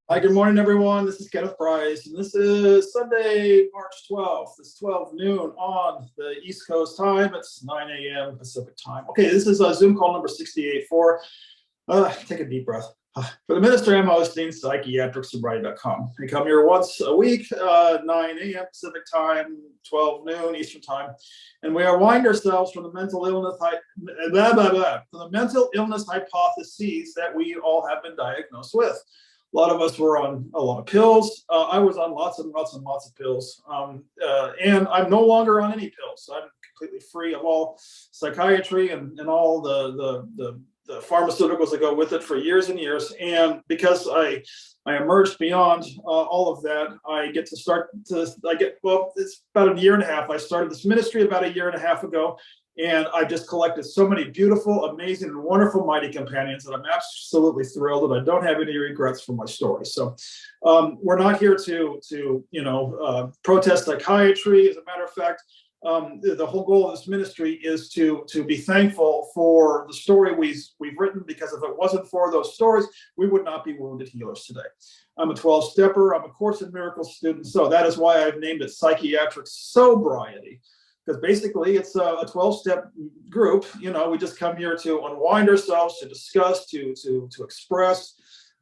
Hi, good morning, everyone. This is Kenneth Price, and this is Sunday, March 12th. It's 12 noon on the East Coast time. It's 9 a.m. Pacific time. Okay, this is Zoom call number 68 for, take a deep breath. For the ministry I'm hosting, psychiatricsobriety.com. We come here once a week, 9 a.m. Pacific time, 12 noon Eastern time, and we unwind ourselves from the mental illness, from the mental illness hypotheses that we all have been diagnosed with. A lot of us were on a lot of pills. I was on lots and lots and lots of pills. And I'm no longer on any pills. I'm completely free of all psychiatry and all the pharmaceuticals that go with it for years and years. And because I emerged beyond all of that, it's about a year and a half. I started this ministry about a year and a half ago. And I just collected so many beautiful, amazing, and wonderful mighty companions that I'm absolutely thrilled that I don't have any regrets for my story. So we're not here to protest psychiatry. As a matter of fact, the whole goal of this ministry is to be thankful for the story we've written, because if it wasn't for those stories, we would not be wounded healers today. I'm a 12-stepper. I'm a Course in Miracles student. So that is why I've named it Psychiatric Sobriety. Because basically it's a 12-step group. We just come here to unwind ourselves, to discuss, to express,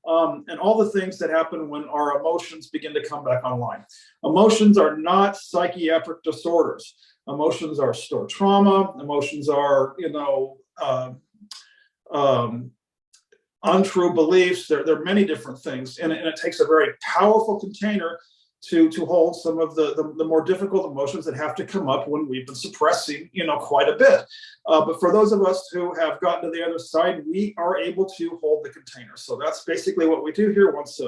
and all the things that happen when our emotions begin to come back online. Emotions are not psychiatric disorders. Emotions are stored trauma. Emotions are, untrue beliefs. There are many different things, and it takes a very powerful container to hold some of the more difficult emotions that have to come up when we've been suppressing, quite a bit. But for those of us who have gotten to the other side, we are able to hold the container. So that's basically what we do here once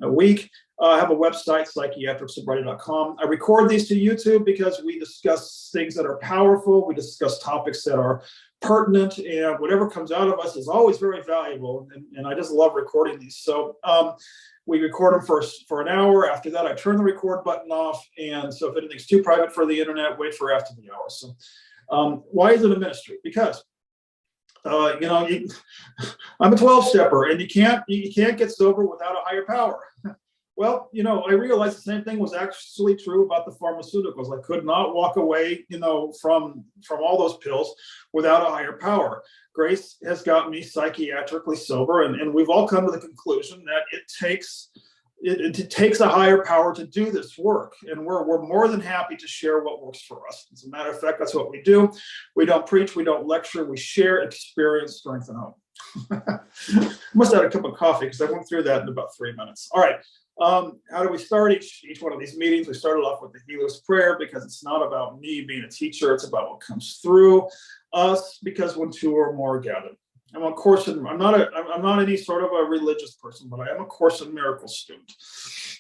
a week. I have a website, psychiatricsobriety.com. I record these to YouTube because we discuss things that are powerful. We discuss topics that are pertinent, and whatever comes out of us is always very valuable. And I just love recording these. So we record them for an hour. After that, I turn the record button off. And so if anything's too private for the internet, wait for after the hour. So why is it a ministry? Because I'm a 12-stepper, and you can't get sober without a higher power. Well, I realized the same thing was actually true about the pharmaceuticals. I could not walk away, from all those pills without a higher power. Grace has got me psychiatrically sober, and we've all come to the conclusion that it takes a higher power to do this work, and we're more than happy to share what works for us. As a matter of fact, that's what we do. We don't preach, we don't lecture, we share experience, strength, and hope. Must have had a cup of coffee because I went through that in about 3 minutes. All right. How do we start each one of these meetings? We started off with the healer's prayer, because it's not about me being a teacher. It's about what comes through us, because when two or more are gathered. I'm not any sort of a religious person, but I am a Course in Miracles student,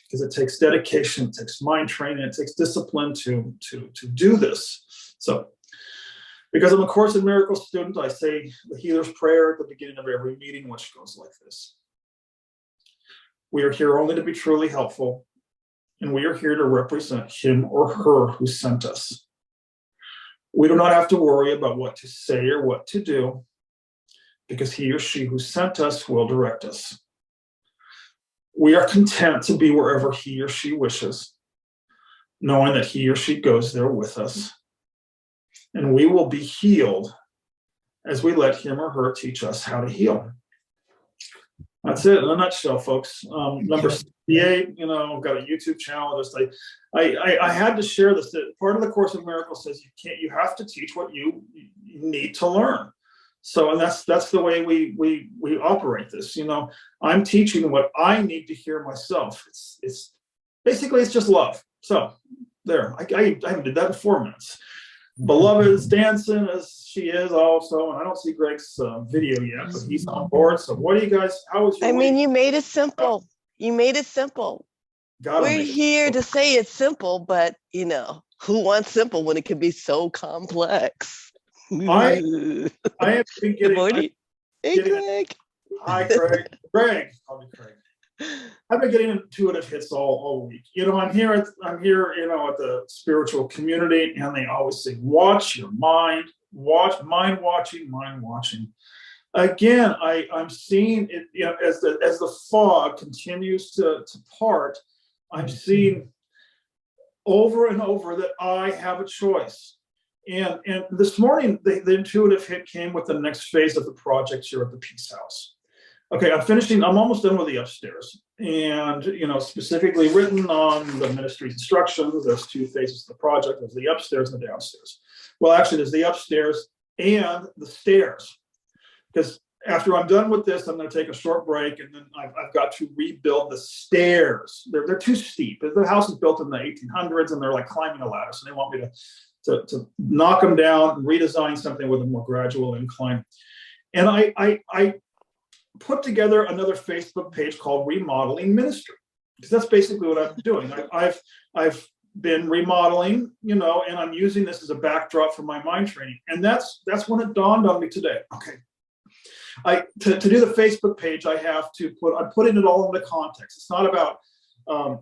because it takes dedication, it takes mind training, it takes discipline to do this. So because I'm a Course in Miracles student, I say the healer's prayer at the beginning of every meeting, which goes like this. We are here only to be truly helpful, and we are here to represent him or her who sent us. We do not have to worry about what to say or what to do, because he or she who sent us will direct us. We are content to be wherever he or she wishes, knowing that he or she goes there with us, and we will be healed as we let him or her teach us how to heal. That's it in a nutshell, folks. Number 68, I've got a YouTube channel. I had to share this. Part of the Course in Miracles says you have to teach what you need to learn. So, and that's the way we operate this. I'm teaching what I need to hear myself. It's basically, it's just love. So there, I haven't did that in 4 minutes. Beloved is dancing as she is also, and I don't see Greg's video yet, but he's on board. So what do you guys, how was your week? You made it simple. You made it simple. We're here to say it's simple, but who wants simple when it can be so complex? I have been getting, good morning. Hey, Greg. Hi, Craig. Craig. Call me Craig. I've been getting intuitive hits all week. I'm here at the spiritual community, and they always say, watch your mind, mind watching. Again, I'm seeing it, as the fog continues to part, I'm seeing over and over that I have a choice. And this morning, the intuitive hit came with the next phase of the project here at the Peace House. Okay, I'm almost done with the upstairs. And, specifically written on the ministry's instructions, there's 2 phases of the project. There's the upstairs and the downstairs. Well, actually, there's the upstairs and the stairs. Because after I'm done with this, I'm going to take a short break, and then I've got to rebuild the stairs. They're too steep. The house is built in the 1800s, and they're like climbing a ladder. So they want me to knock them down and redesign something with a more gradual incline. And I put together another Facebook page called Remodeling Ministry, because that's basically what I've been doing. I've been remodeling, and I'm using this as a backdrop for my mind training. And that's when it dawned on me today. Okay. To do the Facebook page, I'm putting it all into context. It's not about,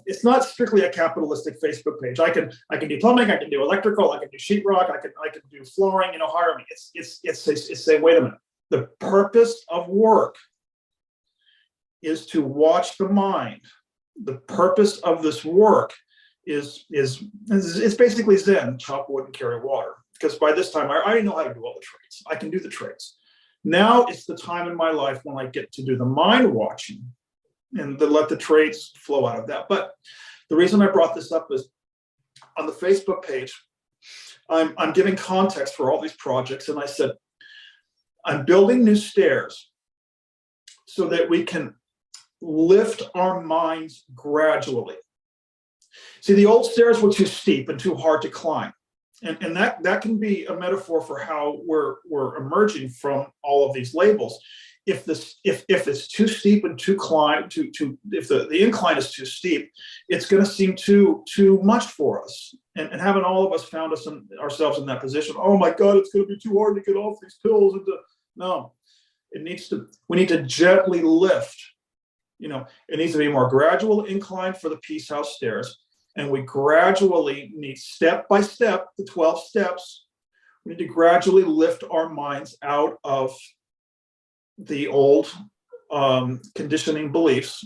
it's not strictly a capitalistic Facebook page. I can do plumbing, I can do electrical, I can do sheetrock, I can do flooring, hire me. It's say, wait a minute. The purpose of work is to watch the mind. The purpose of this work is basically Zen, chop wood and carry water. Because by this time, I already know how to do all the trades. I can do the trades. Now it's the time in my life when I get to do the mind watching and let the trades flow out of that. But the reason I brought this up is on the Facebook page, I'm giving context for all these projects. And I said, I'm building new stairs so that we can lift our minds gradually. See, the old stairs were too steep and too hard to climb. And that can be a metaphor for how we're emerging from all of these labels. If it's too steep and too if the incline is too steep, it's going to seem too much for us. And haven't all of us found ourselves in that position? Oh my God, it's going to be too hard to get off these pills. No, we need to gently lift. It needs to be more gradual incline for the Peace House stairs. And we gradually need, step by step, the 12 steps, we need to gradually lift our minds out of the old conditioning beliefs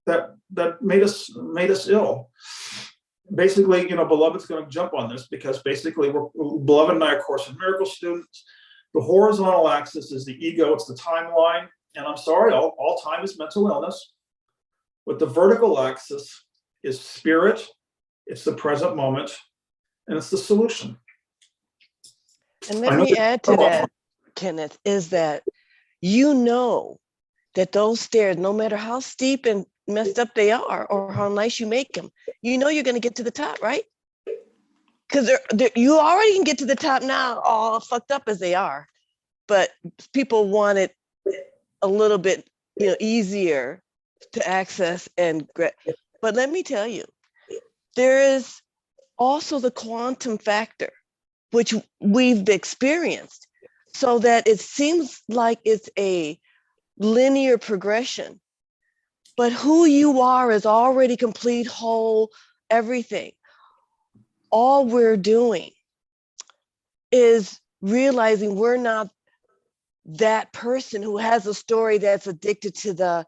that made us ill. Basically, Beloved's going to jump on this, because basically Beloved and I are Course in Miracles students. The horizontal axis is the ego, it's the timeline. And I'm sorry, all time is mental illness. But the vertical axis is spirit, it's the present moment, and it's the solution. And let me add to that, Kenneth, is that that those stairs, no matter how steep and messed up they are or how nice you make them, you're going to get to the top, right? Because you already can get to the top now, all fucked up as they are. But people want it a little bit easier to access. But let me tell you, there is also the quantum factor, which we've experienced, so that it seems like it's a linear progression. But who you are is already complete, whole, everything. All we're doing is realizing we're not that person who has a story that's addicted to the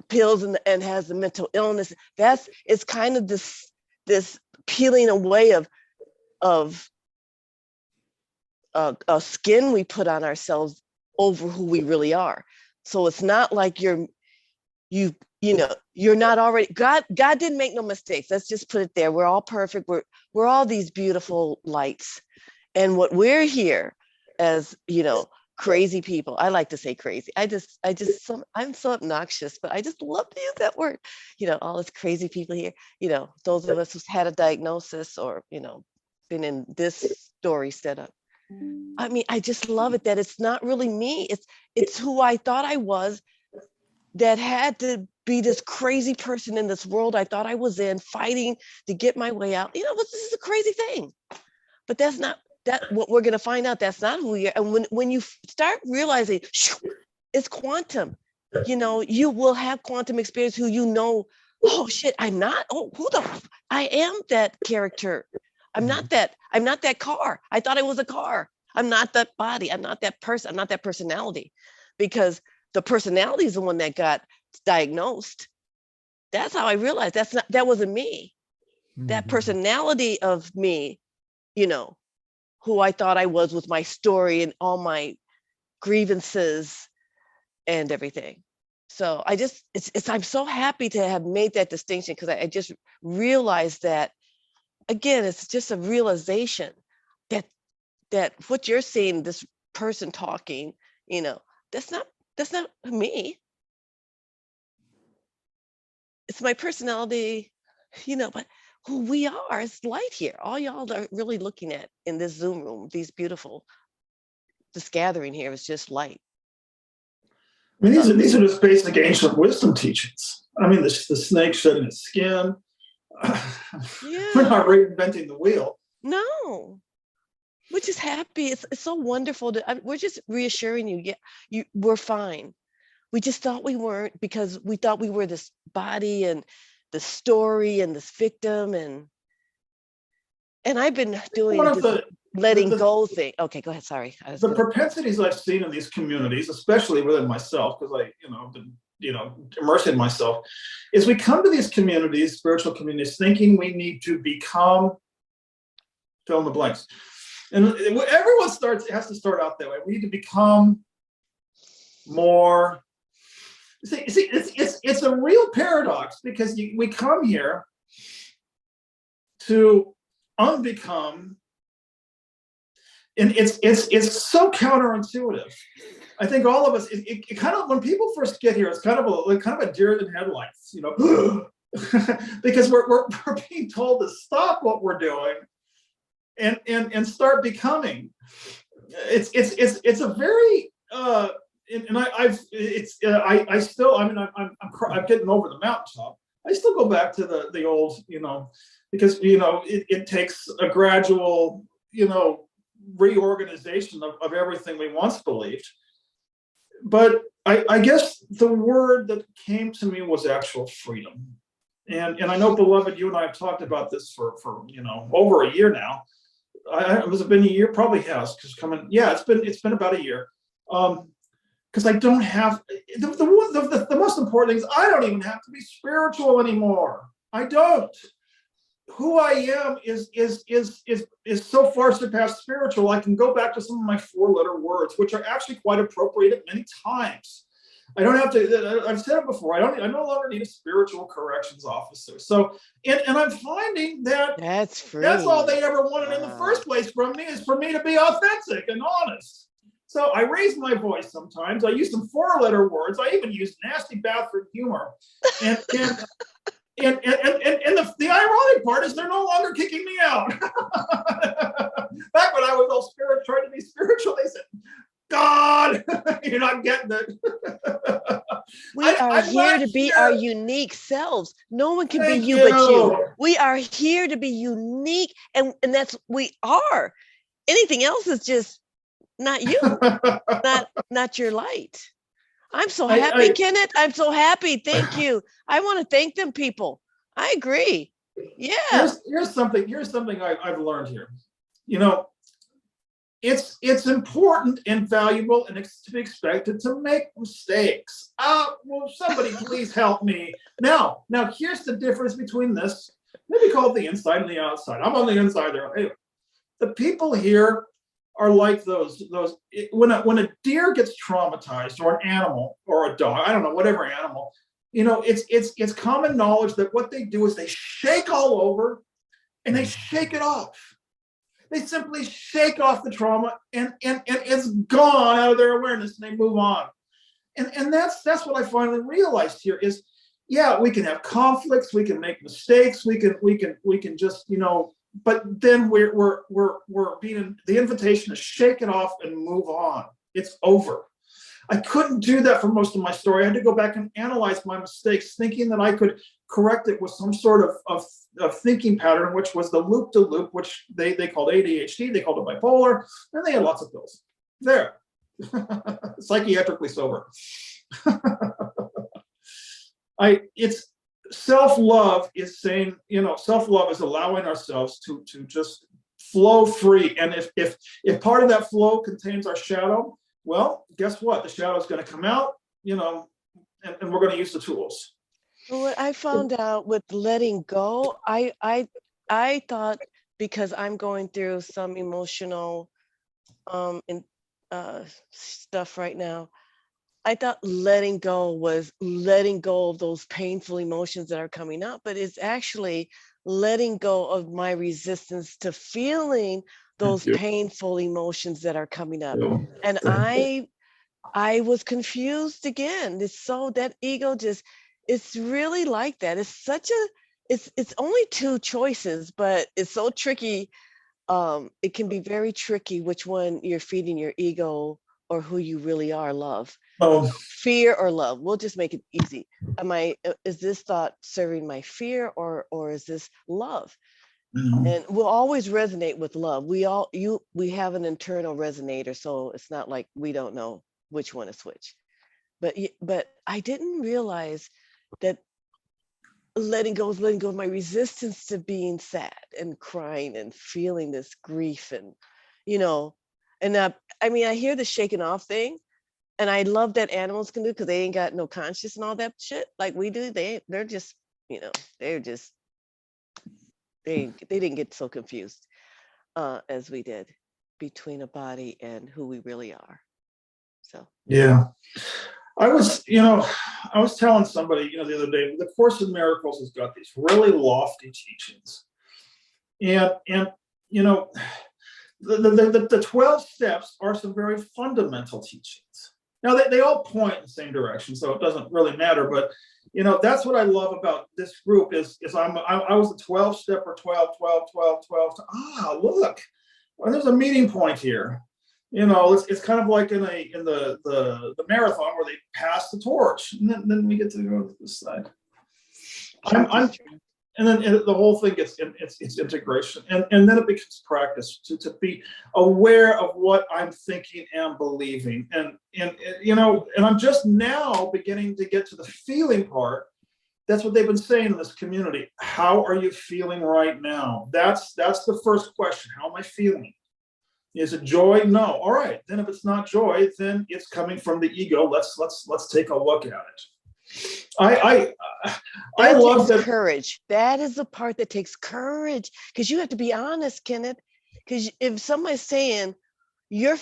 pills and has the mental illness. It's kind of this peeling away of a skin we put on ourselves over who we really are. So it's not like you're not already, God didn't make no mistakes. Let's just put it there. We're all perfect. We're all these beautiful lights. And what we're here as, crazy people. I like to say crazy. I'm so obnoxious, but I just love to use that word. All this crazy people here, those of us who's had a diagnosis or, been in this story set up. I mean, I just love it that it's not really me. It's who I thought I was, that had to be this crazy person in this world I thought I was in, fighting to get my way out. This is a crazy thing, but that's not what we're going to find out. That's not who we are. And when you start realizing it's quantum, you will have quantum experience who oh shit, I'm not, I am that character. I'm not that car. I thought I was a car. I'm not that body. I'm not that person. I'm not that personality, because the personality is the one that got diagnosed. That's how I realized that wasn't me. That personality of me, who I thought I was with my story and all my grievances and everything. So I'm so happy to have made that distinction, because I just realized that, again, it's just a realization that what you're seeing, this person talking, that's not me. It's my personality, but who we are is light here. All y'all are really looking at in this Zoom room, this gathering here is just light. I mean, these are just basic ancient wisdom teachings. I mean, the snake shedding its skin. Yeah. We're not reinventing the wheel. No, we're just happy. It's so wonderful we're just reassuring you. Yeah, we're fine. We just thought we weren't, because we thought we were this body and the story and this victim, and I've been doing this letting go thing. Okay, go ahead. Sorry. The propensities I've seen in these communities, especially within myself, because I, been, immersing myself, is we come to these communities, spiritual communities, thinking we need to become, fill in the blanks. And everyone has to start out that way. We need to become more. See, it's a real paradox, because we come here to unbecome, and it's so counterintuitive. I think all of us, it kind of, when people first get here, it's kind of a deer in headlights, because we're being told to stop what we're doing and start becoming. It's a very I'm getting over the mountaintop. I still go back to the old, because it takes a gradual, reorganization of everything we once believed. But I guess the word that came to me was actual freedom. And I know, beloved, you and I have talked about this for over a year now. Has it been a year? Probably has, because it's been about a year. Because I don't have the most important thing is I don't even have to be spiritual anymore. I don't. Who I am is so far surpassed spiritual. I can go back to some of my 4-letter words, which are actually quite appropriate at many times. I don't have to. I've said it before. I no longer need a spiritual corrections officer. So, and I'm finding that that's free. That's all they ever wanted in the first place from me, is for me to be authentic and honest. So I raise my voice sometimes. I use some 4-letter words. I even use nasty bathroom humor. And the ironic part is they're no longer kicking me out. Back when I was all trying to be spiritual, they said, God, you're not getting it. We are here to be our unique selves. No one can be you but you. We are here to be unique, and that's we are. Anything else is just not you, not your light. I'm so happy, Kenneth. I'm so happy. Thank you. I want to thank them, people. I agree. Yeah. Here's something I've learned here. It's important and valuable and to be expected to make mistakes. Will somebody please help me? Now, here's the difference between this. Maybe call it the inside and the outside. I'm on the inside there. Anyway, the people here are like those when a deer gets traumatized, or an animal, or a dog, I don't know, whatever animal, it's common knowledge that what they do is they shake all over and they shake it off. They simply shake off the trauma and it's gone out of their awareness, and they move on. And that's what I finally realized here is, we can have conflicts, we can make mistakes, we can just, but then we're being the invitation to shake it off and move on. It's over. I couldn't do that for most of my story. I had to go back and analyze my mistakes, thinking that I could correct it with some sort of thinking pattern, which was the loop-to-loop, which they called ADHD, they called it bipolar, and they had lots of pills. There. Psychiatrically sober. It's self-love is saying, self-love is allowing ourselves to just flow free. And if part of that flow contains our shadow, well, guess what? The shadow is going to come out, and we're going to use the tools. Well, what I found out with letting go, I thought, because I'm going through some emotional stuff right now, I thought letting go was letting go of those painful emotions that are coming up, but it's actually letting go of my resistance to feeling those painful emotions that are coming up. And I was confused again. It's so that ego it's really like that. It's such a, it's only two choices, but it's so tricky. It can be very tricky which one you're feeding your ego or who you really are, love. Fear or love. We'll just make it easy. Is this thought serving my fear or is this love? And we'll always resonate with love. We have an internal resonator, so it's not like we don't know which one is which. But I didn't realize that letting go of my resistance to being sad and crying and feeling this grief and I hear the shaking off thing, and I love that animals can do, because they ain't got no conscience and all that shit like we do. They're just they didn't get so confused as we did between a body and who we really are. So yeah. I was telling somebody, the other day, the Course in Miracles has got these really lofty teachings. And the 12 steps are some very fundamental teachings. Now, they all point in the same direction, so it doesn't really matter. But, that's what I love about this group is I was a 12-stepper, 12. Look, well, there's a meeting point here. It's kind of like in the marathon where they pass the torch, and then we get to go to this side. And then the whole thing gets it's integration, and then it becomes practice to be aware of what I'm thinking and believing, and I'm just now beginning to get to the feeling part. That's what they've been saying in this community. How are you feeling right now? That's the first question. How am I feeling? Is it joy? No. All right. Then if it's not joy, then it's coming from the ego. Let's take a look at it. I love that. Courage. That is the part that takes courage, because you have to be honest, Kenneth. Because if somebody's saying you're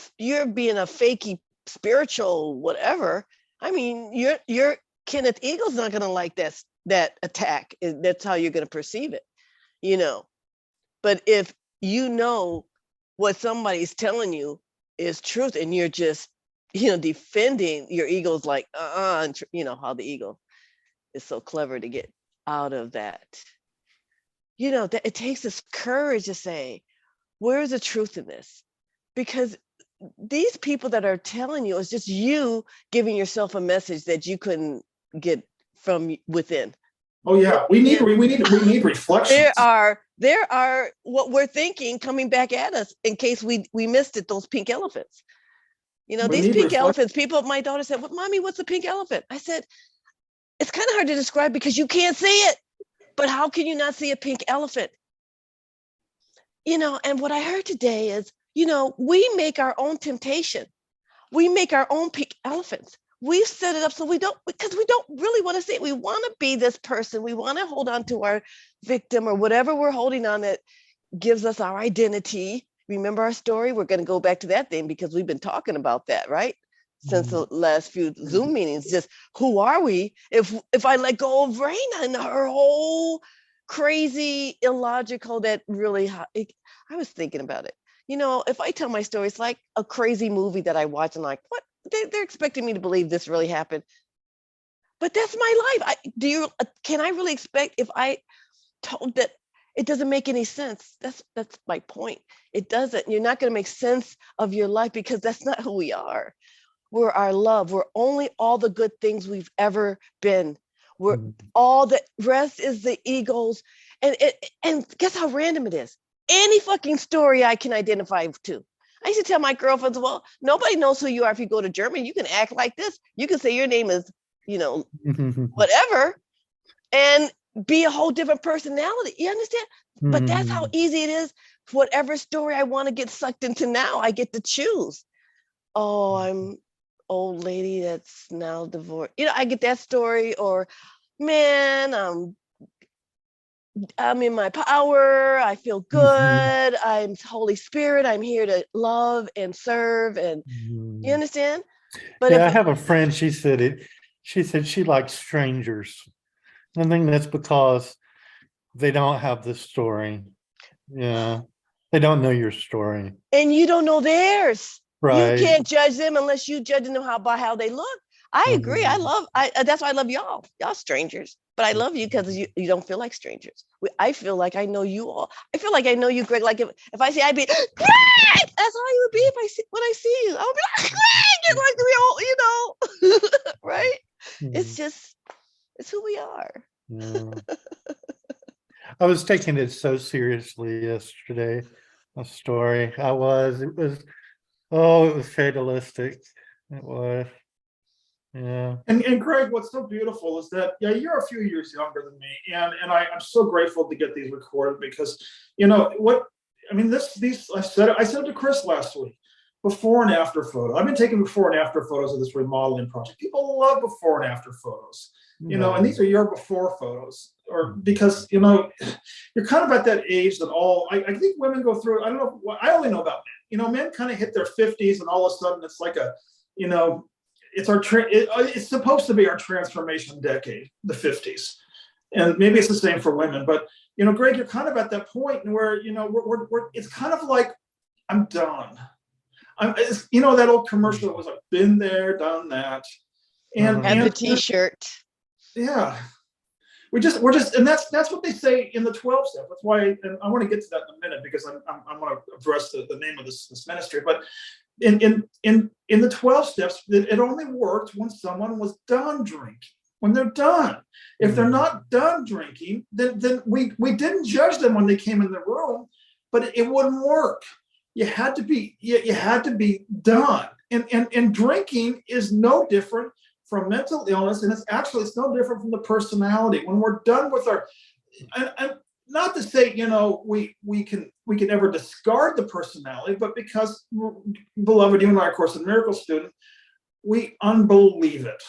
being a fakey spiritual whatever, your Kenneth ego's not going to like that attack. That's how you're going to perceive it, But if what somebody's telling you is truth, and you're just defending, your ego's like and how the ego is so clever to get out of that. That it takes this courage to say, where's the truth in this? Because these people that are telling you, it's just you giving yourself a message that you couldn't get from within. Oh yeah, we need reflection. There are what we're thinking coming back at us in case we missed it. Those pink elephants. These pink elephants. My daughter said, "Well, Mommy, what's a pink elephant?" I said, "It's kind of hard to describe because you can't see it. But how can you not see a pink elephant?" And what I heard today is, we make our own temptation. We make our own pink elephants. We've set it up so because we don't really want to see it. We want to be this person. We want to hold on to our victim or whatever we're holding on that gives us our identity. Remember our story? We're going to go back to that thing because we've been talking about that, right? Since the last few Zoom meetings, just who are we if I let go of Raina and her whole crazy, illogical, that really, I was thinking about it. If I tell my story, it's like a crazy movie that I watch and like, what? They're expecting me to believe this really happened. But that's my life. Can I really expect if I told that it doesn't make any sense? That's my point. It doesn't. You're not going to make sense of your life because that's not who we are. We're our love. We're only all the good things we've ever been. We're all the rest is the egos. And guess how random it is? Any fucking story I can identify to. I used to tell my girlfriends, well, nobody knows who you are if you go to Germany. You can act like this. You can say your name is, whatever, and be a whole different personality. You understand? But that's how easy it is whatever story I want to get sucked into now, I get to choose. Oh, I'm old lady that's now divorced. I get that story. Or, man, I'm in my power. I feel good. I'm Holy Spirit. I'm here to love and serve. And you understand? But yeah, I have a friend. She said she likes strangers. I think that's because they don't have the story. Yeah, they don't know your story, and you don't know theirs. right? You can't judge them unless you judge them by how they look. I agree. That's why I love y'all. Y'all strangers. But I love you because you don't feel like strangers. I feel like I know you all. I feel like I know you, Greg. Like if I see, I'd be, Greg! That's how you would be when I see you. I'll be like, Greg! Like we all, right? It's who we are. Yeah. I was taking it so seriously yesterday. A story. It was fatalistic. It was. Yeah. And Greg, what's so beautiful is that you're a few years younger than me, and I'm so grateful to get these recorded because these I said it to Chris last week. Before and after photo. I've been taking before and after photos of this remodeling project. People love before and after photos, and these are your before photos, or because you're kind of at that age that I think women go through. I don't know. I only know about men. Men kind of hit their 50s, and all of a sudden it's like it's supposed to be our transformation decade, the 50s, and maybe it's the same for women. But Greg, you're kind of at that point where we're it's kind of like I'm done. That old commercial that was like, been there, done that, and have the T-shirt. Yeah, we're just, and that's what they say in the 12 steps. That's why, and I want to get to that in a minute because I'm going to address the name of this ministry. But in the 12 steps, it only worked when someone was done drinking. When they're done, if they're not done drinking, then we didn't judge them when they came in the room, but it wouldn't work. You had to be done, and drinking is no different from mental illness, and it's no different from the personality. When we're done with and not to say we can ever discard the personality, but because, beloved, you and I, of course, a miracle student, we unbelieve it.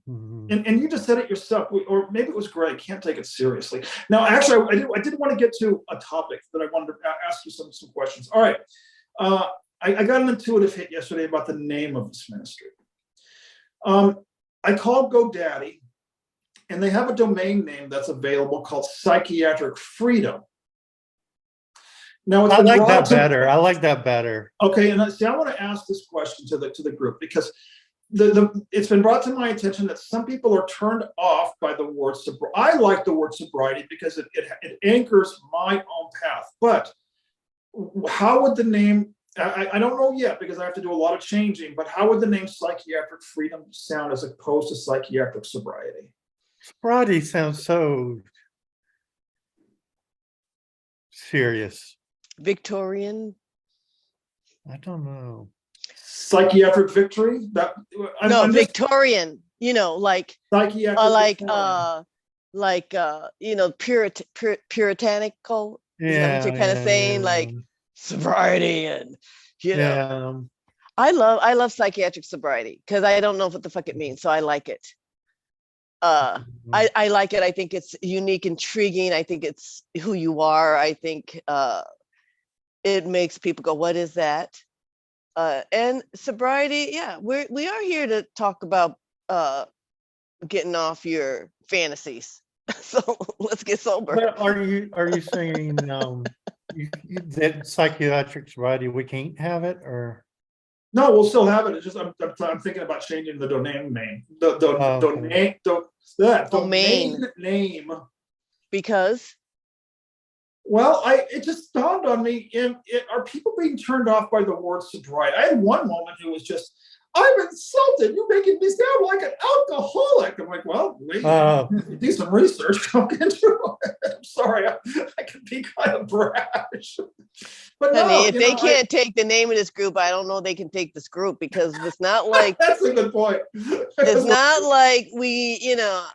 And you just said it yourself, or maybe it was Greg. Can't take it seriously. Now, actually, I did want to get to a topic that I wanted to ask you some questions. All right, I got an intuitive hit yesterday about the name of this ministry. I called GoDaddy, and they have a domain name that's available called Psychiatric Freedom. Now, I like that better. I like that better. Okay, and I want to ask this question to the group because it's been brought to my attention that some people are turned off by the word sobriety. I like the word sobriety because it anchors my own path. But how would the name, I don't know yet because I have to do a lot of changing, but how would the name Psychiatric Freedom sound as opposed to psychiatric sobriety? Sobriety sounds so serious. Victorian. I don't know. Psychiatric victory? Victorian. Like psychiatric puritanical. Yeah, is that what you're kind of saying? Like sobriety and I love psychiatric sobriety because I don't know what the fuck it means, so I like it. I like it. I think it's unique, intriguing. I think it's who you are. I think it makes people go, "What is that?" And sobriety, yeah, we are here to talk about getting off your fantasies. So let's get sober. But are you saying that psychiatric sobriety we can't have it, or? No, we'll still have it. It's just I'm thinking about changing the domain name. Domain name. Because? Well, it just dawned on me, are people being turned off by the word sobriety? I had one moment who was just, I'm insulted. You're making me sound like an alcoholic. I'm like, well, do some research. Look into it. I'm sorry, I can be kind of brash. But honey, if they can't take the name of this group, I don't know they can take this group because it's not like that's a good point. It's not like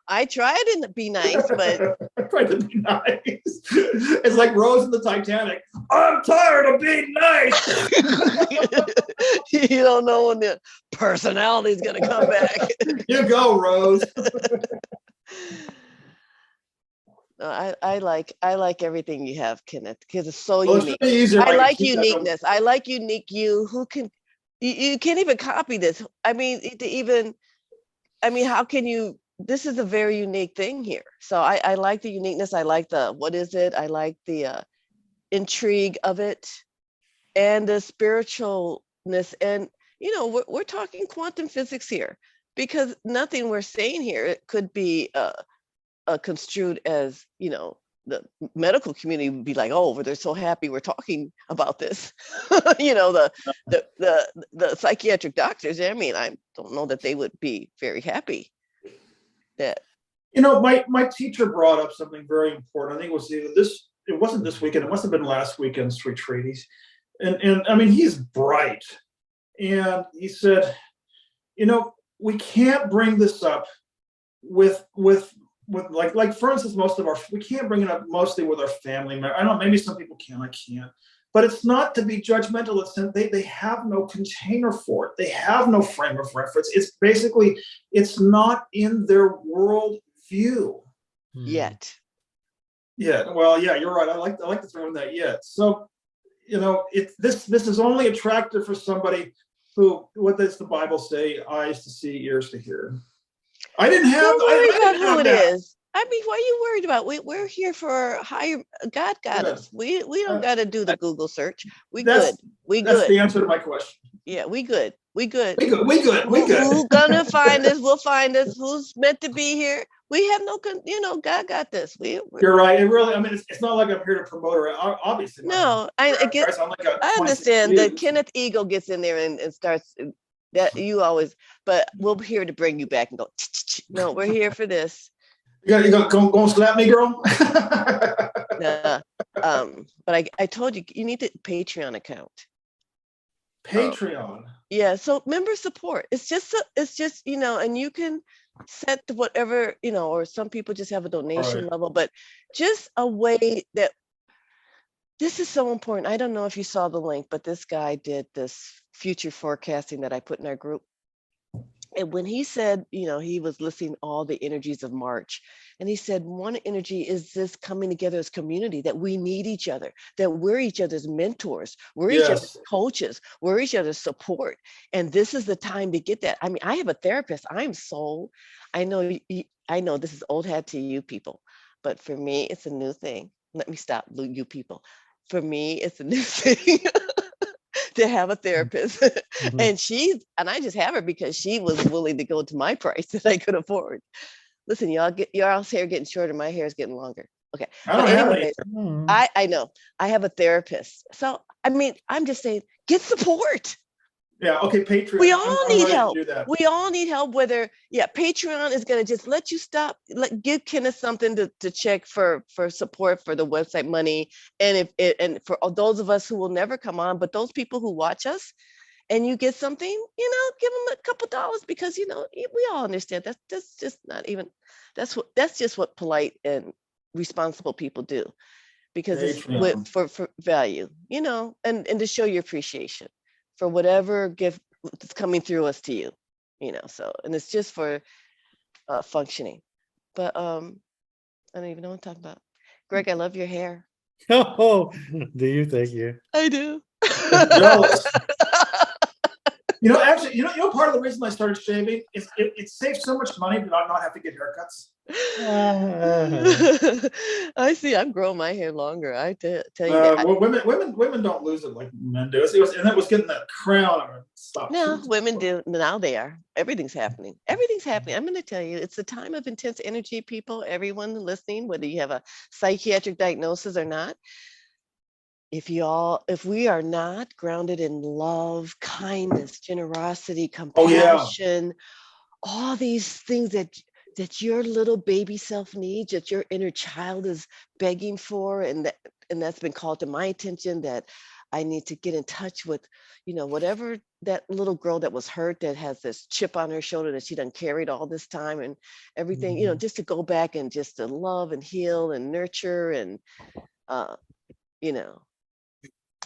I try to be nice, but I tried to be nice. It's like Rose in the Titanic. I'm tired of being nice. You don't know when the personality is going to come back. You go, Rose. No, I like everything you have, Kenneth, because it's so Well, unique. it's really easier. I like keep that going. uniqueness. I like unique you. Who can you can't even copy this. I mean, how can you? This is a very unique thing here. So I like the uniqueness. I like the what is it? I like the intrigue of it and the spiritualness. And we're talking quantum physics here, because nothing we're saying here it could be construed as, the medical community would be like, oh, they're so happy we're talking about this. The psychiatric doctors, I mean, I don't know that they would be very happy that. My teacher brought up something very important. I think it wasn't this weekend, it must have been last weekend's retreat. And I mean, he's bright. And he said, we can't bring this up with like for instance, we can't bring it up mostly with our family. I don't know, maybe some people can, I can't. But it's not to be judgmental. It's they have no container for it. They have no frame of reference. It's basically, it's not in their world view. Yet. Yeah, well, yeah, you're right. I like to throw in that yet. So, this is only attractive for somebody who, what does the Bible say? Eyes to see, ears to hear. I didn't have. Don't worry about who it that. is. I mean, why are you worried about? We're here for higher. God got us. We don't got to do the Google search. We good. That's the answer to my question. Yeah, we good. We good. We good. Who's gonna find us? We'll find us. Who's meant to be here? We have no, God got this. You're right. It really. I mean, it's not like I'm here to promote her. Obviously. No, I understand that Kenneth Ego gets in there and starts. That you always, but we're here to bring you back and go. No, we're here for this. You gonna slap me, girl? But I told you need the Patreon account. Patreon. Yeah, so member support. It's just and you can set whatever, or some people just have a donation level, but just a way that this is so important. I don't know if you saw the link, but this guy did this future forecasting that I put in our group. And when he said, he was listing all the energies of March, and he said, one energy is this coming together as community, that we need each other, that we're each other's mentors, we're each other's coaches, we're each other's support. And this is the time to get that. I mean, I have a therapist. I know this is old hat to you people, but for me, it's a new thing. Let me stop, you people. For me, it's a new thing. To have a therapist. And I just have her because she was willing to go to my price that I could afford. Listen, y'all's hair getting shorter, my hair is getting longer. Okay. But anyway, I know I have a therapist. So, I mean, I'm just saying, get support. Yeah. Okay. Patreon. We all need help. We all need help. Patreon is going to just let you give Kenneth something to check for support for the website money. And and for those of us who will never come on, but those people who watch us and you get something, give them a couple dollars, because, we all understand that's just not even, that's just what polite and responsible people do, because it's for value, and to show your appreciation for whatever gift that's coming through us to you, so, and it's just for functioning. But I don't even know what I'm talking about. Greg, I love your hair. Oh, do you? Thank you. I do. Actually, part of the reason I started shaving is it saves so much money to not have to get haircuts. I see. I'm growing my hair longer. I tell you that. Well, women don't lose it like men do. And that was getting that crown. Stop. No, women do. Now they are. Everything's happening. Everything's happening. I'm going to tell you, it's a time of intense energy, people. Everyone listening, whether you have a psychiatric diagnosis or not. If we are not grounded in love, kindness, generosity, compassion, all these things that your little baby self needs, that your inner child is begging for, and that's been called to my attention, that I need to get in touch with, whatever that little girl that was hurt, that has this chip on her shoulder that she done carried all this time and everything, just to go back and just to love and heal and nurture and,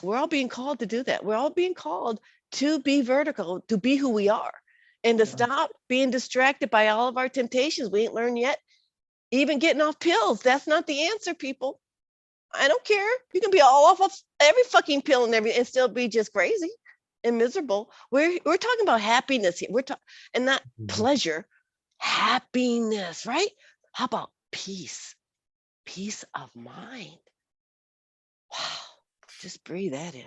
We're all being called to do that. We're all being called to be vertical, to be who we are, and to stop being distracted by all of our temptations. We ain't learned yet. Even getting off pills, that's not the answer, people. I don't care. You can be all off of every fucking pill and still be just crazy and miserable. We're talking about happiness here. We're talking, and not pleasure, happiness, right? How about peace? Peace of mind. Wow. Just breathe that in.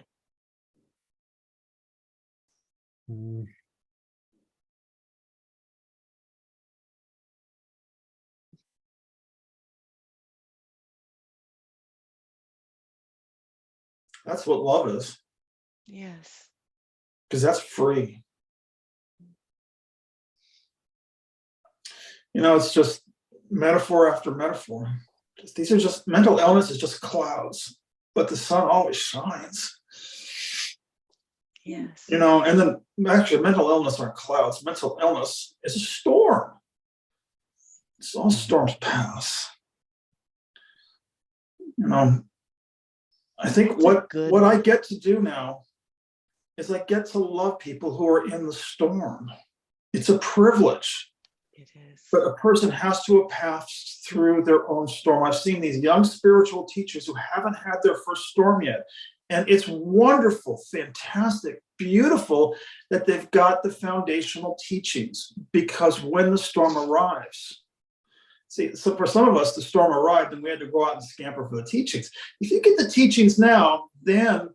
Mm. That's what love is, Yes. because that's free. You know, it's just metaphor after metaphor. These are just, mental illness is just clouds, but the sun always shines. Yes. You know, and then actually mental illness aren't clouds. Mental illness is a storm. So all storms pass. You know, I think what I get to do now is I get to love people who are in the storm. It's a privilege. It is. But a person has to have passed through their own storm. I've seen these young spiritual teachers who haven't had their first storm yet. And it's wonderful, fantastic, beautiful that they've got the foundational teachings, because when the storm arrives, see, so for some of us, the storm arrived and we had to go out and scamper for the teachings. If you get the teachings now, then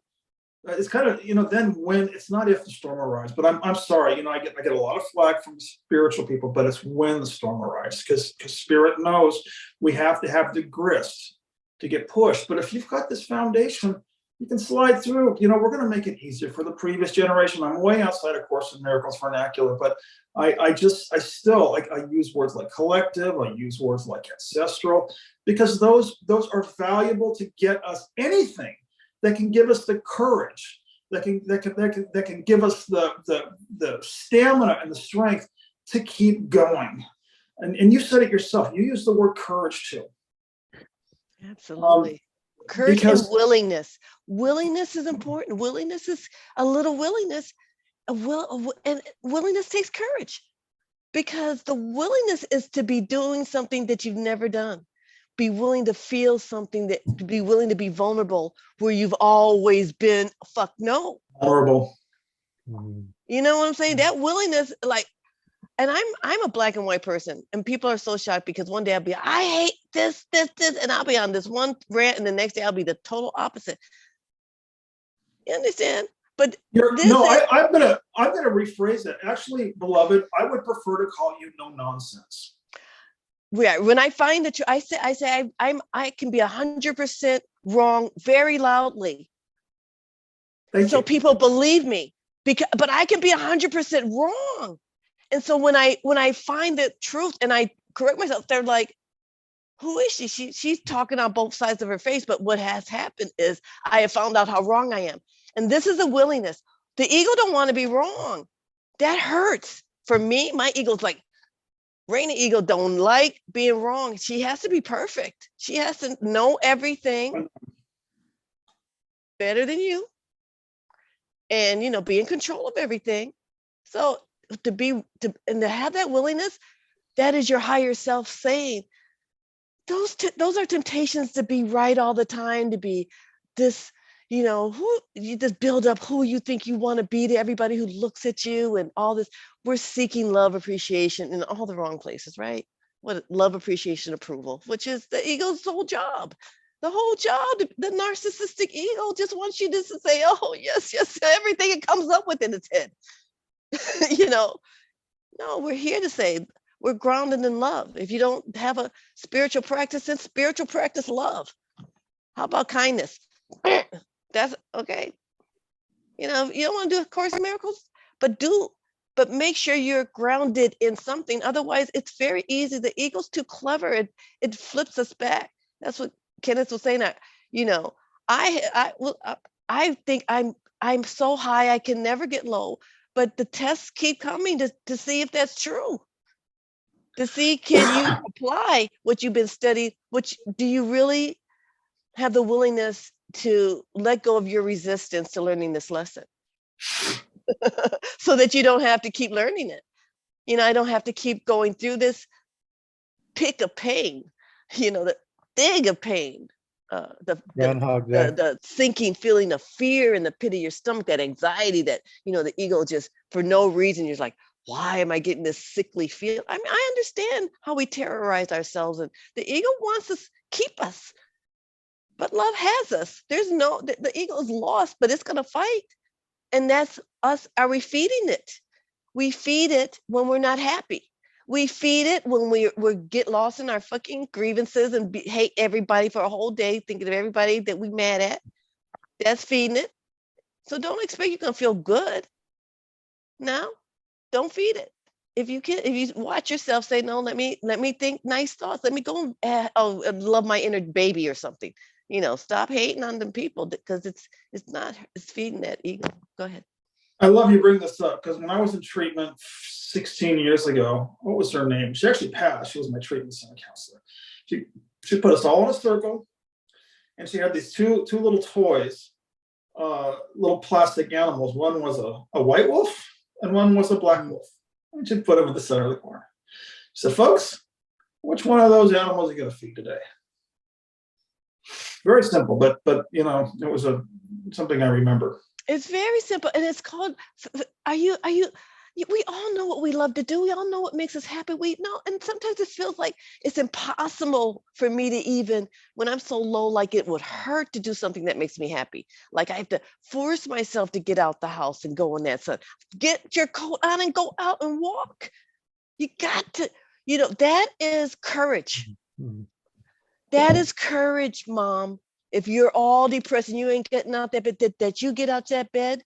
it's kind of, you know, then when, it's not if the storm arrives, but I'm sorry, you know, I get a lot of flack from spiritual people, but it's when the storm arrives, because spirit knows we have to have the grist to get pushed. But if you've got this foundation, you can slide through. You know, we're going to make it easier for the previous generation. I'm way outside of Course in Miracles vernacular, but I still like, I use words like collective, I use words like ancestral, because those are valuable to get us anything that can give us the courage, that can give us the stamina and the strength to keep going. And you said it yourself. You used the word courage too. Absolutely. Courage and willingness. Willingness is important. Willingness is a little willingness. And willingness takes courage, because the willingness is to be doing something that you've never done. Be willing to feel something, to be willing to be vulnerable where you've always been vulnerable. You know what I'm saying? That willingness, like, and I'm a black and white person, and people are so shocked because one day I'll be, I hate this, and I'll be on this one rant, and the next day I'll be the total opposite. You understand? But I'm gonna rephrase it. Actually, beloved, I would prefer to call you no nonsense. Yeah, when I find that I say I can be 100% wrong very loudly, so people believe me, but I can be 100% wrong. And so when I find the truth and I correct myself, they're like, who is she? She's talking on both sides of her face, but what has happened is I have found out how wrong I am. And this is a willingness. The ego don't want to be wrong. That hurts. For me, my ego's like, Raina ego don't like being wrong. She has to be perfect. She has to know everything better than you, and, you know, be in control of everything. So to have that willingness, that is your higher self saying, those are temptations to be right all the time, to be this, you know, who you just build up who you think you want to be to everybody who looks at you and all this. We're seeking love, appreciation in all the wrong places, right? What love, appreciation, approval, which is the ego's whole job. The whole job, the narcissistic ego just wants you to say, oh, yes, everything it comes up with in its head. You know, no, we're here to say we're grounded in love. If you don't have a spiritual practice, then spiritual practice love. How about kindness? That's okay. You know, you don't want to do A Course in Miracles, but make sure you're grounded in something. Otherwise, it's very easy. The ego's too clever. It flips us back. That's what Kenneth was saying. You know, I think I'm so high I can never get low. But the tests keep coming to see if that's true. To see, can you apply what you've been studying? Do you really have the willingness to let go of your resistance to learning this lesson so that you don't have to keep learning it. I don't have to keep going through this pick of pain, the thing of pain, the sinking feeling of fear in the pit of your stomach, that anxiety that, the ego just for no reason, you're like, why am I getting this sickly feel? I mean, I understand how we terrorize ourselves, and the ego wants to keep us, but love has us. There's the ego is lost, but it's going to fight. And that's us. Are we feeding it? We feed it when we're not happy. We feed it when we get lost in our fucking grievances and hate everybody for a whole day, thinking of everybody that we mad at. That's feeding it. So don't expect you're going to feel good. No, don't feed it. If you watch yourself, say, no, let me think nice thoughts. Let me go love my inner baby or something. Stop hating on them people, because it's feeding that ego. Go ahead. I love you bring this up, because when I was in treatment 16 years ago, what was her name? She actually passed. She was my treatment center counselor. She put us all in a circle, and she had these two little toys, little plastic animals. One was a white wolf, and one was a black wolf. And she'd put them in the center of the corner. She said, folks, which one of those animals are you going to feed today? Very simple, but it was something I remember. It's very simple, and it's called. We all know what we love to do. We all know what makes us happy. We know, and sometimes it feels like it's impossible for me to even, when I'm so low, like it would hurt to do something that makes me happy. Like I have to force myself to get out the house and go in that sun. Get your coat on and go out and walk. You got to, that is courage. Mm-hmm. That is courage, Mom. If you're all depressed and you ain't getting out that bed, that you get out that bed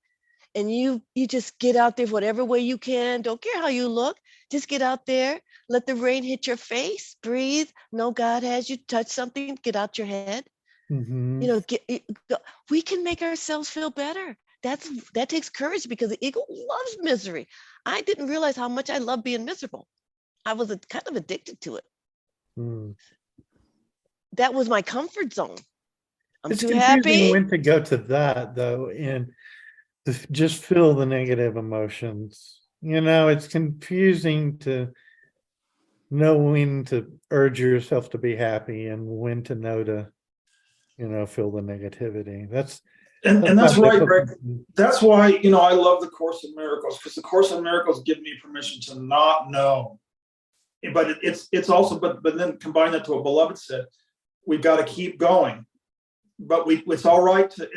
and you just get out there whatever way you can. Don't care how you look. Just get out there. Let the rain hit your face. Breathe. Know God has you. Touch something. Get out your head. Mm-hmm. We can make ourselves feel better. That takes courage, because the ego loves misery. I didn't realize how much I love being miserable. I was kind of addicted to it. Mm. That was my comfort zone. It's too confusing happy. when to go to that, though, and just feel the negative emotions. It's confusing to know when to urge yourself to be happy and when to know to, feel the negativity. That's right, Greg. That's why, I love the Course in Miracles, because the Course in Miracles give me permission to not know. But it's also, but then combine that to what Beloved said, we've got to keep going. But it's all right to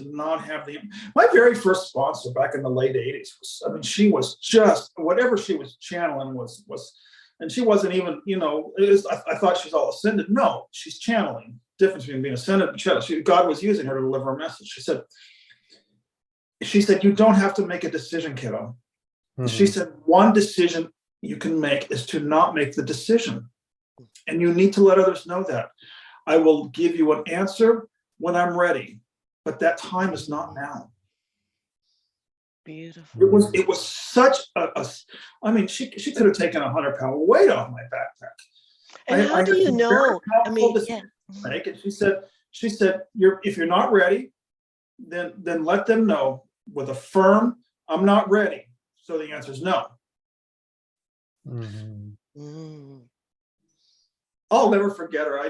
not have my very first sponsor back in the late 80s she was just, whatever she was channeling was, and she wasn't even, I thought she was all ascended. No, she's channeling. Difference between being ascended and channel. God was using her to deliver a message. She said, you don't have to make a decision, kiddo. Mm-hmm. She said, one decision you can make is to not make the decision. And you need to let others know that. I will give you an answer when I'm ready, but that time is not now. Beautiful. It was such she could have taken 100-pound weight off my backpack. And how do you know? Yeah. And she said, if you're not ready, then let them know with a firm, I'm not ready. So the answer is no. Mm-hmm. Mm. I'll never forget her.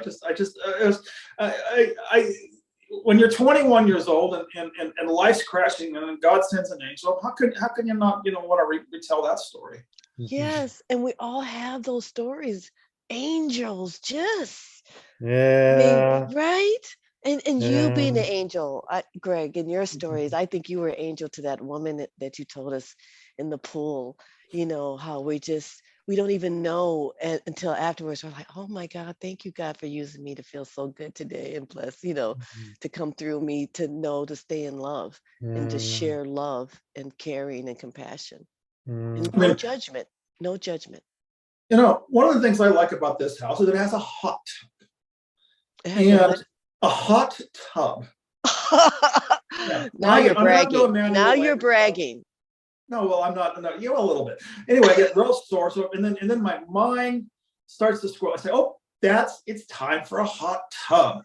When you're 21 years old and life's crashing and God sends an angel, how can you not, want to retell that story? Yes, and we all have those stories. Angels, yeah, right? And you being an angel, Greg, in your stories, I think you were an angel to that woman that you told us in the pool. How we don't even know until afterwards. We're like, oh my God, thank you, God, for using me to feel so good today. And bless, to come through me, to know to stay in love and to share love and caring and compassion. And no judgment, no judgment. One of the things I like about this house is it has a hot tub. And a hot tub. Yeah. Now you're bragging. Now you're bragging. No, well, I'm not. No, a little bit. Anyway, I get real sore. So, and then my mind starts to scroll. I say, "Oh, it's time for a hot tub."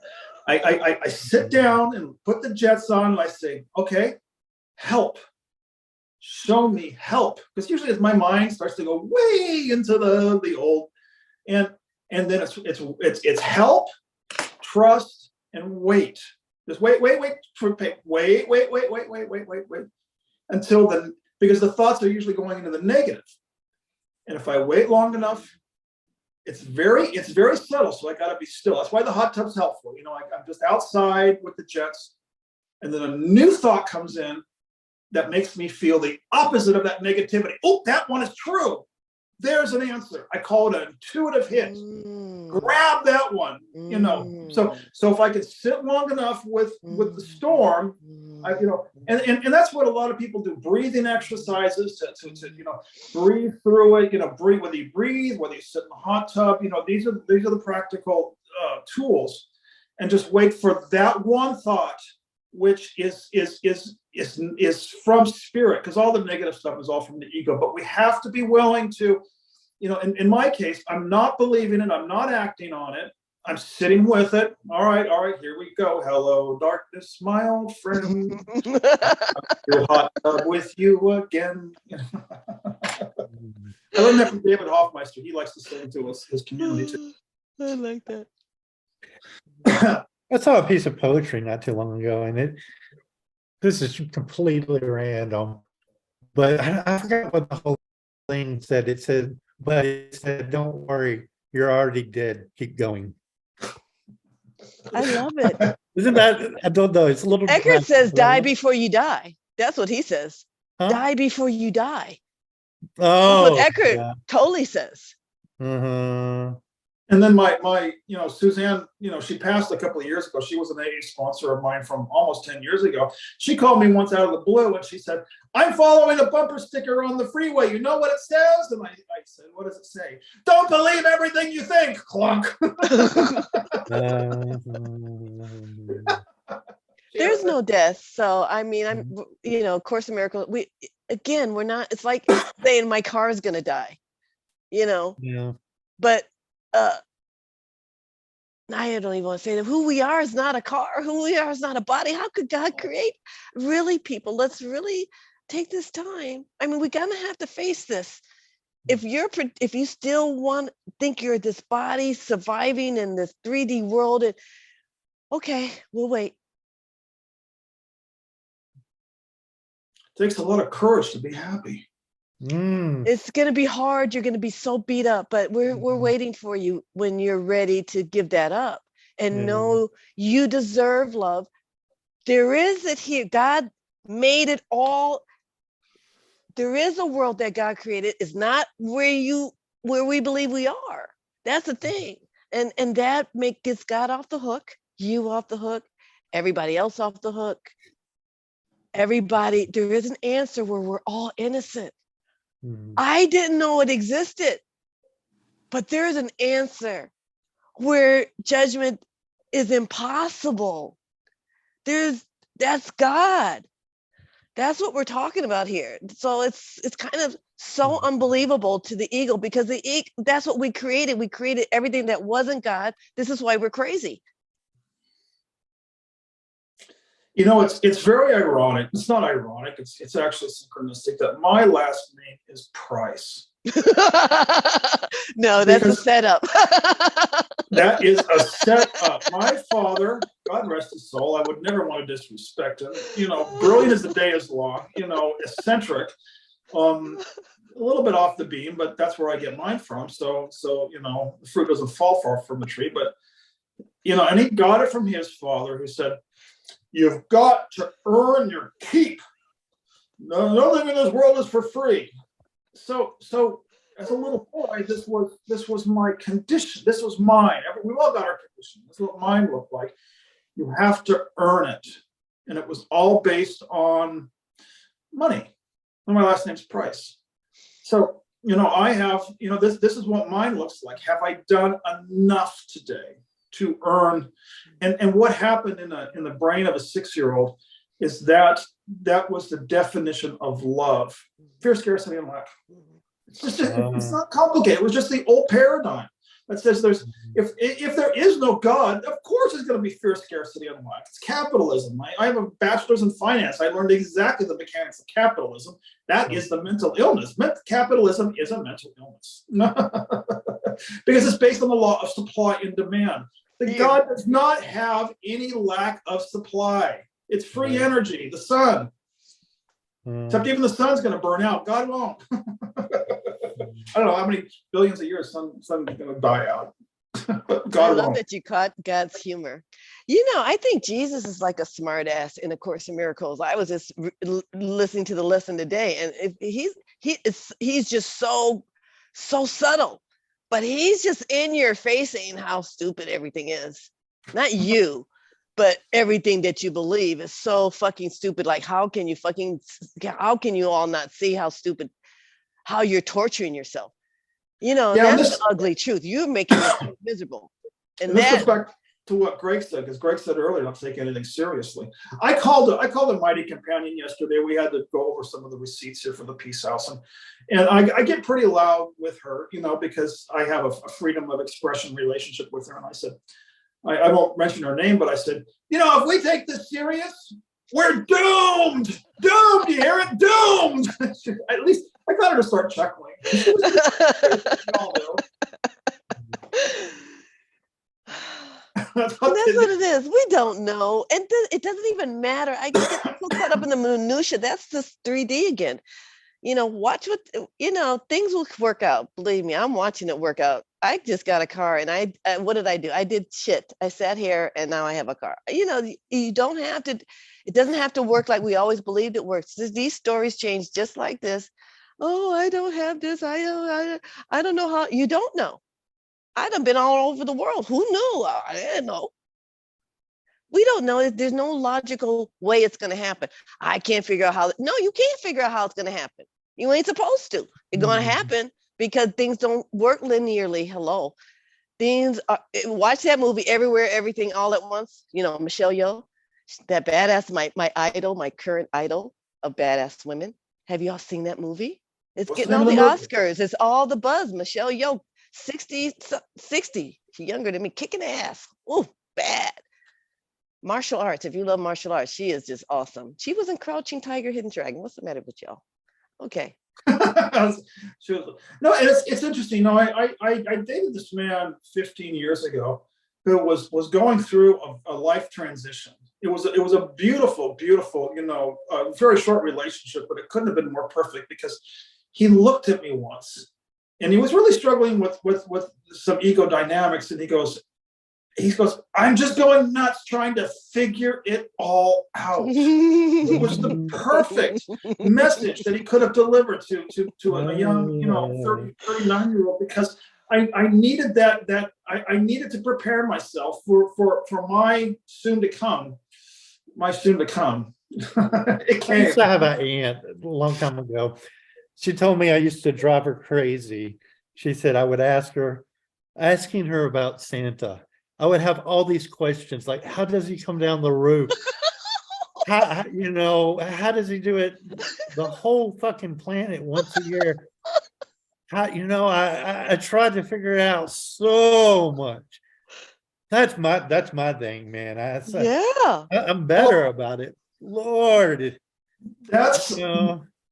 I sit down and put the jets on, and I say, okay, help. Show me help. Because usually as my mind starts to go way into the old, and then it's help, trust, and wait. Just wait, until because the thoughts are usually going into the negative. And if I wait long enough, it's very subtle. So I got to be still. That's why the hot tub's helpful. You know, I'm just outside with the jets, and then a new thought comes in that makes me feel the opposite of that negativity. Oh, that one is true. There's an answer. I call it an intuitive hit. Grab that one, you know. So if I can sit long enough with the storm, and that's what a lot of people do. Breathing exercises to breathe through it. You know, breathe, whether you breathe, whether you sit in the hot tub. You know, these are the practical tools, and just wait for that one thought, which is from spirit, because all the negative stuff is all from the ego. But we have to be willing to, you know, in my case, I'm not believing it, I'm not acting on it, I'm sitting with it. All right, here we go. Hello, darkness, my old friend. Your hot tub with you again. I learned that from David Hoffmeister. He likes to sing to his community too. I like that. I saw a piece of poetry not too long ago, and this is completely random, but I forgot what the whole thing said. It said, don't worry, you're already dead. Keep going. I love it. Isn't that, I don't know, it's a little. Eckhart says, die before you die. That's what he says. Huh? Die before you die. Oh, That's what Eckhart totally says. And then my Suzanne, she passed a couple of years ago. She was an AA sponsor of mine from almost 10 years ago. She called me once out of the blue and she said, I'm following a bumper sticker on the freeway. You know what it says? And I said, what does it say? Don't believe everything you think. Clunk. There's no death. So, I mean, Course in Miracles, we're not, it's like saying my car is going to die, Yeah. But I don't even want to say that who we are is not a car, who we are is not a body. How could God create? Really, people, let's really take this time. I mean, we're gonna have to face this. If you still think you're this body surviving in this 3D world, okay, we'll wait. It takes a lot of courage to be happy. It's going to be hard. You're going to be so beat up, but we're waiting for you when you're ready to give that up and know you deserve love. There is it here. God made it all. There is a world that God created. It's not where we believe we are. That's the thing. And that gets God off the hook, you off the hook, everybody else off the hook. Everybody, there is an answer where we're all innocent. I didn't know it existed, but there's an answer where judgment is impossible. That's God. That's what we're talking about here. So it's kind of so unbelievable to the ego, because that's what we created. We created everything that wasn't God. This is why we're crazy. It's very ironic. It's not ironic. It's actually synchronistic that my last name is Price. No, that's a setup. That is a setup. My father, God rest his soul, I would never want to disrespect him. Brilliant as the day is long. Eccentric, a little bit off the beam, but that's where I get mine from. So the fruit doesn't fall far from the tree. But and he got it from his father, who said, you've got to earn your keep. Nothing in this world is for free. So as a little boy, this was my condition. This was mine. We all got our condition. This is what mine looked like. You have to earn it. And it was all based on money. And my last name's Price. So, I have, this is what mine looks like. Have I done enough today to earn? And what happened in the brain of a 6-year-old is that was the definition of love: fear, scarcity, and lack. It's not complicated. It was just the old paradigm that says if there is no God, of course course there's going to be fear, scarcity, and lack. It's capitalism. I have a bachelor's in finance. I learned exactly the mechanics of capitalism. That is the mental illness. Capitalism is a mental illness because it's based on the law of supply and demand. God does not have any lack of supply. It's free energy, the sun. Except even the sun's going to burn out. God won't. I don't know how many billions of years sun's going to die out. But God I love won't. that you caught God's humor. I think Jesus is like a smart ass in A Course in Miracles. I was just listening to the lesson today, and he's just so subtle, but he's just in your face saying how stupid everything is. Not you, but everything that you believe is so fucking stupid. Like, how can you all not see how stupid, how you're torturing yourself? That's the ugly truth. You're making yourself miserable. And this goes back to what Greg said, because Greg said earlier, not to take anything seriously. I called a mighty companion yesterday. We had to go over some of the receipts here for the Peace House, and I get pretty loud with her, because I have a freedom of expression relationship with her. And I said, I won't mention her name, but I said, if we take this serious, we're doomed. Doomed. You hear it? Doomed. At least I got her to start chuckling. That's what it is. We don't know. And it doesn't even matter. I get so caught up in the minutia. That's just 3D again. Watch what, things will work out. Believe me, I'm watching it work out. I just got a car, and what did I do? I did shit. I sat here, and now I have a car. You don't have to, it doesn't have to work like we always believed it works. These stories change just like this. Oh, I don't have this. I don't know how. You don't know. I done been all over the world. Who knew? I didn't know. We don't know. There's no logical way it's going to happen. I can't figure out how. No, you can't figure out how it's going to happen. You ain't supposed to. It's going to happen because things don't work linearly. Hello. Things are, watch that movie, Everywhere, Everything, All at Once. Michelle Yeoh, that badass, my idol, my current idol of badass women. Have y'all seen that movie? It's getting all the Oscars. It's all the buzz. Michelle Yeoh, 60. She's younger than me, kicking ass. Ooh, bad. Martial arts. If you love martial arts, she is just awesome. She was in Crouching Tiger, Hidden Dragon. What's the matter with y'all? Okay. No, it's interesting. I dated this man 15 years ago who was going through a life transition. It was a beautiful, very short relationship, but it couldn't have been more perfect because he looked at me once and he was really struggling with some ego dynamics, and he goes, I'm just going nuts trying to figure it all out. It was the perfect message that he could have delivered to a young, 39-year-old, because I needed that I needed to prepare myself for my soon to come. It came. I used to have an aunt a long time ago. She told me I used to drive her crazy. She said I would asking her about Santa. I would have all these questions like, how does he come down the roof? How does he do it the whole fucking planet once a year? I tried to figure it out so much. That's my thing, man. I'm better about it. Lord.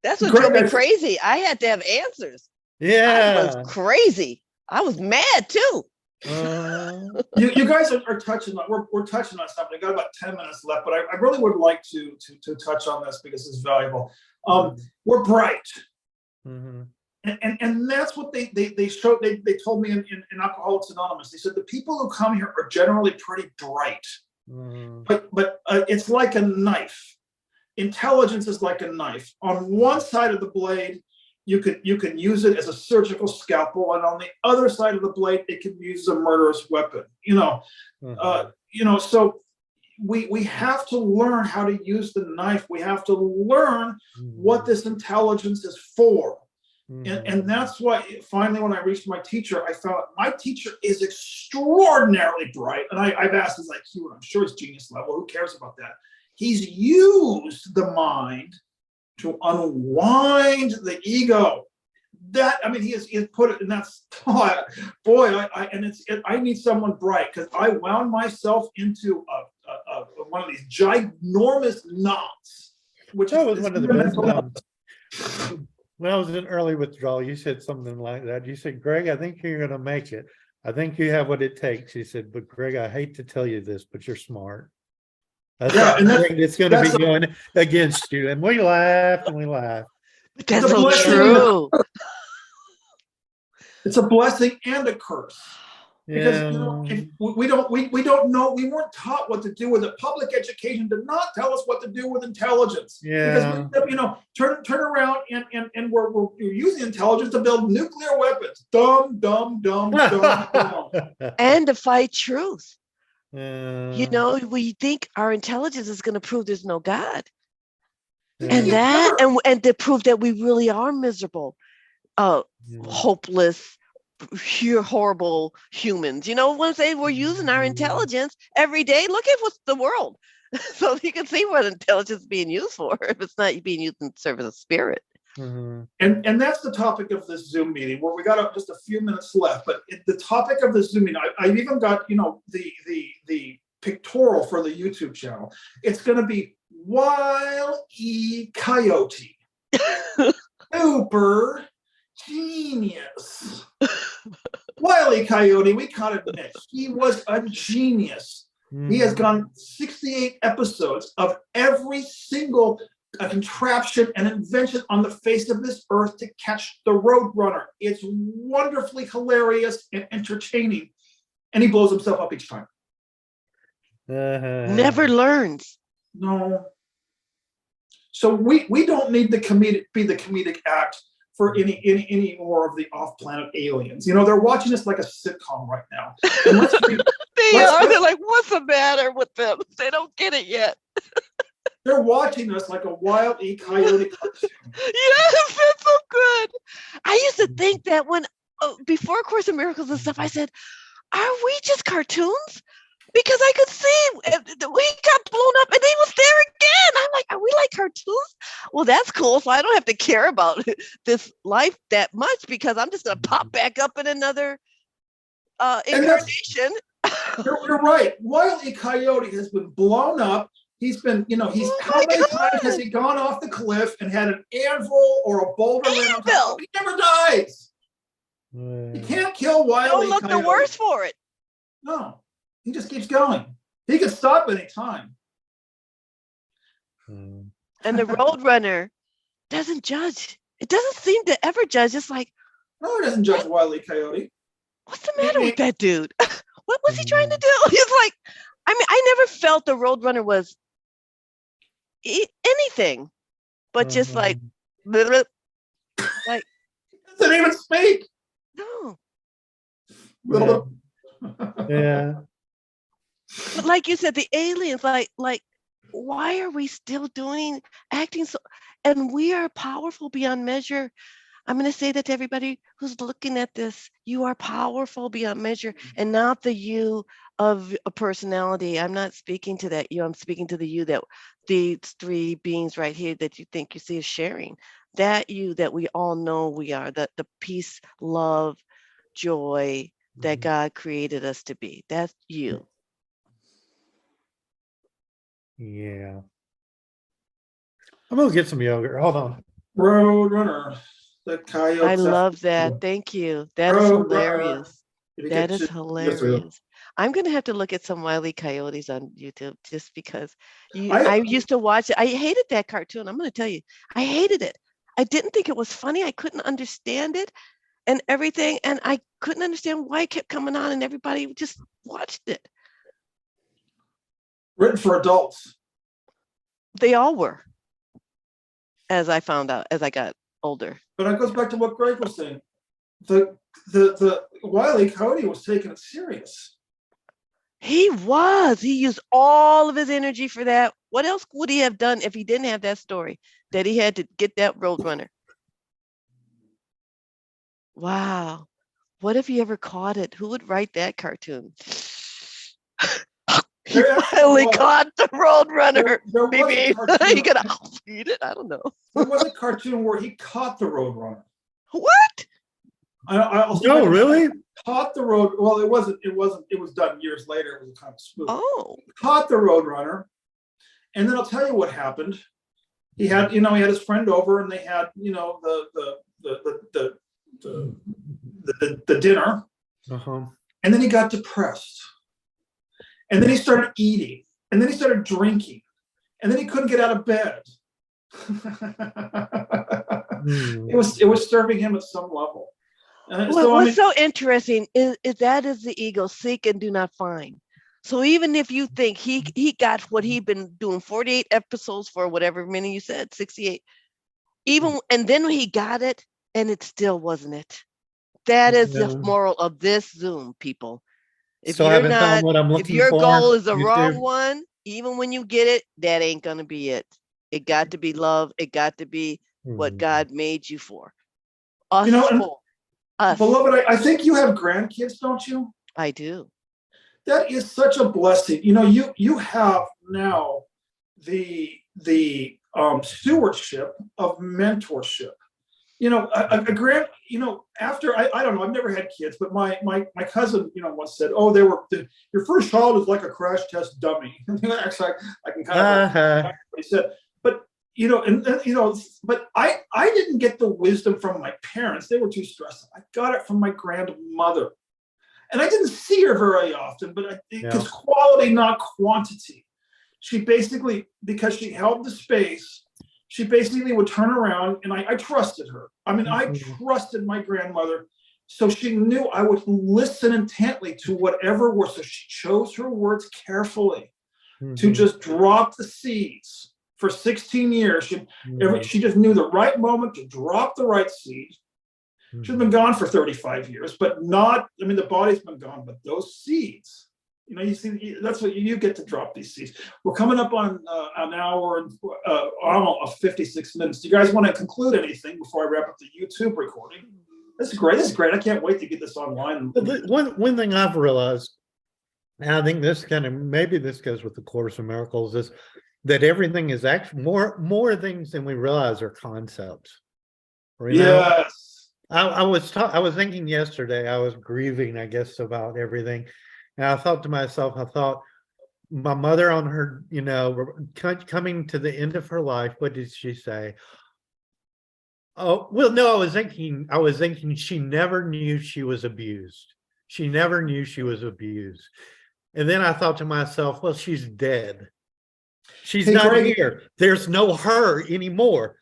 That's what drove me crazy. I had to have answers. Yeah. I was crazy. I was mad too. You guys are touching on, we're touching on something. I got about 10 minutes left, but I really would like to touch on this because it's valuable. We're bright. Mm-hmm. And that's what they showed. They told me in Alcoholics Anonymous. They said the people who come here are generally pretty bright, but it's like a knife. Intelligence is like a knife. On one side of the blade, you can use it as a surgical scalpel, and on the other side of the blade, it can be used as a murderous weapon. So we have to learn how to use the knife. We have to learn what this intelligence is for. And that's why finally, when I reached my teacher, I found my teacher is extraordinarily bright. And I've asked his IQ, and I'm sure it's genius level. Who cares about that? He's used the mind to unwind the ego. that, I mean, he has put it, and that's, oh, I need someone bright, because I wound myself into one of these ginormous knots, which that was one of the best. When I was in early withdrawal, you said something like that. You said, Greg, I think you're going to make it. I think you have what it takes. He said, but Greg, I hate to tell you this, but you're smart. Yeah, and it's going to be going against you. And we laughed and we laughed. But that's so true. It's a blessing and a curse. Because we don't know, we weren't taught what to do with it. Public education did not tell us what to do with intelligence. Yeah. Because turn around and we're using intelligence to build nuclear weapons. Dumb. And to fight truth. Yeah. We think our intelligence is going to prove there's no God. Yeah. And to prove that we really are miserable, hopeless, horrible humans. When say we're using our intelligence every day, look at what's the world. So you can see what intelligence is being used for if it's not being used in service of spirit. Mm-hmm. And that's the topic of this Zoom meeting, where we got just a few minutes left. But the topic of the Zoom meeting, I've even got the pictorial for the YouTube channel. It's going to be Wile E. Coyote. Super genius. Wile E. Coyote, we can't admit, he was a genius. He has gone 68 episodes of every single contraption and invention on the face of this earth to catch the Roadrunner. It's wonderfully hilarious and entertaining, and he blows himself up each time. Never learns. No. So we don't need the comedic act for any more of the off-planet aliens. They're watching us like a sitcom right now. They're like, what's the matter with them? They don't get it yet. They're watching us like a Wile E. Coyote cartoon. Yes, that's so good. I used to think that before Course in Miracles and stuff, I said, are we just cartoons? Because I could see we got blown up and he was there again. I'm like, are we like cartoons? Well, that's cool. So I don't have to care about this life that much, because I'm just going to pop back up in another incarnation. You're right. Wile E. Coyote has been blown up. He's been, how many times has he gone off the cliff and had an anvil or a boulder land on top? He never dies. You can't kill Wile E. Coyote. Don't look the worse for it. No. He just keeps going. He can stop any time. And the Roadrunner doesn't judge. It doesn't seem to ever judge. It's like, no, he doesn't judge Wile E. Coyote. What's the matter with that dude? What was he trying to do? He's like, I never felt the Roadrunner was anything, but just like doesn't even speak. No. Yeah. But like you said, the aliens, like, why are we still acting so? And we are powerful beyond measure. I'm going to say that to everybody who's looking at this. You are powerful beyond measure, and not the you of a personality. I'm not speaking to that you. I'm speaking to the you that these three beings right here that you think you see is sharing. That you that we all know we are. The peace, love, joy that God created us to be. That's you. Yeah. I'm gonna get some yogurt. Hold on. Roadrunner. The Coyote. I love that. Thank you. That is hilarious. That is hilarious. I'm gonna have to look at some Wile E. Coyotes on YouTube just because I used to watch it. I hated that cartoon. I'm gonna tell you, I hated it. I didn't think it was funny. I couldn't understand it and everything, and I couldn't understand why it kept coming on and everybody just watched it. Written for adults. They all were, as I found out as I got older. But it goes back to what Greg was saying. The Wile E. Coyote was taking it serious. He was. He used all of his energy for that. What else would he have done if he didn't have that story that he had to get that Roadrunner? Wow. What if he ever caught it? Who would write that cartoon? He finally caught the Roadrunner. Maybe he could eat it. I don't know. There was a cartoon where he caught the Roadrunner. What? No, really? Caught the road. Well, it wasn't. It was done years later. It was kind of smooth. Oh. Caught the roadrunner, and then I'll tell you what happened. He had his friend over, and they had the dinner, and then he got depressed, and then he started eating, and then he started drinking, and then he couldn't get out of bed. It was serving him at some level. What's so interesting is that is the ego, seek and do not find. So even if you think he got what he'd been doing 48 episodes for whatever many you said, 68, and then he got it and it still wasn't it. That is the moral of this Zoom, people. If you're not, if your goal is the wrong one, even when you get it, that ain't gonna be it. It got to be love. It got to be what God made you for. Us for. Us. Beloved, I think you have grandkids, don't you? I do. That is such a blessing. You have now the stewardship of mentorship. After I don't know, I've never had kids, but my cousin, once said, "Oh, your first child is like a crash test dummy." Actually, I can kind of what he said, but but I didn't get the wisdom from my parents. They were too stressed. I got it from my grandmother. And I didn't see her very often, but because quality, not quantity. She basically, because she held the space, she basically would turn around, and I trusted her. I mean, I trusted my grandmother. So she knew I would listen intently to whatever word. So she chose her words carefully to just drop the seeds. For 16 years, she just knew the right moment to drop the right seed. She's been gone for 35 years, but the body's been gone, but those seeds, you see, that's what you get to drop these seeds. We're coming up on an hour and almost 56 minutes. Do you guys want to conclude anything before I wrap up the YouTube recording? This is great. This is great. I can't wait to get this online. One thing I've realized, and I think maybe this goes with the Course in Miracles, is that everything is actually more things than we realize are concepts. Yes. I was thinking yesterday, I was grieving, I guess, about everything. And I thought to myself, my mother on her, coming to the end of her life, what did she say? Oh, well, no, I was thinking she never knew she was abused. She never knew she was abused. And then I thought to myself, well, she's dead. She's not here. There's no her anymore.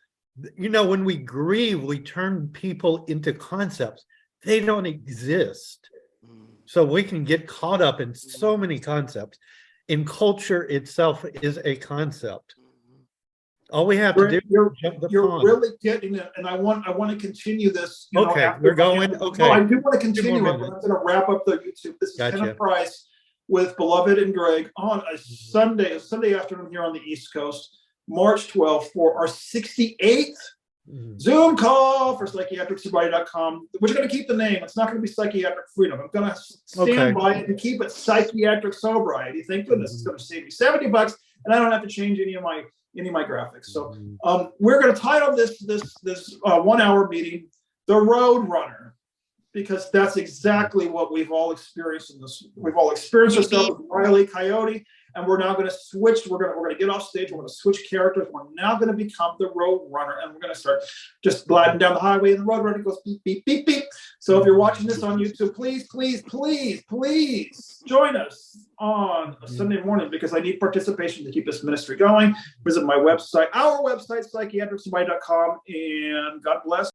When we grieve, we turn people into concepts. They don't exist. So we can get caught up in so many concepts. And culture itself is a concept. All we have to do is jump the pond. Really getting it, and I want to continue this. We're going. Okay. No, I do want to continue it, but I'm going to wrap up the YouTube. This is Kenneth Price with Beloved and Greg on a Sunday afternoon here on the East Coast, March 12th, for our 68th Zoom call for psychiatricsobriety.com. We're going to keep the name. It's not going to be Psychiatric Freedom. I'm going to stand by it and keep it Psychiatric Sobriety. Thank goodness. It's going to save me $70, and I don't have to change any of my graphics. So we're going to title this 1 hour meeting "The Road Runner," because that's exactly what we've all experienced in this. We've all experienced ourselves with Wile, Coyote, and we're now going to switch. We're going to get off stage. We're going to switch characters. We're now going to become the road runner, and we're going to start just gliding down the highway, and the road runner goes beep, beep, beep, beep. So if you're watching this on YouTube, please, please, please, please join us on a Sunday morning, because I need participation to keep this ministry going. Visit my website, our website, psychiatricsobriety.com, and God bless.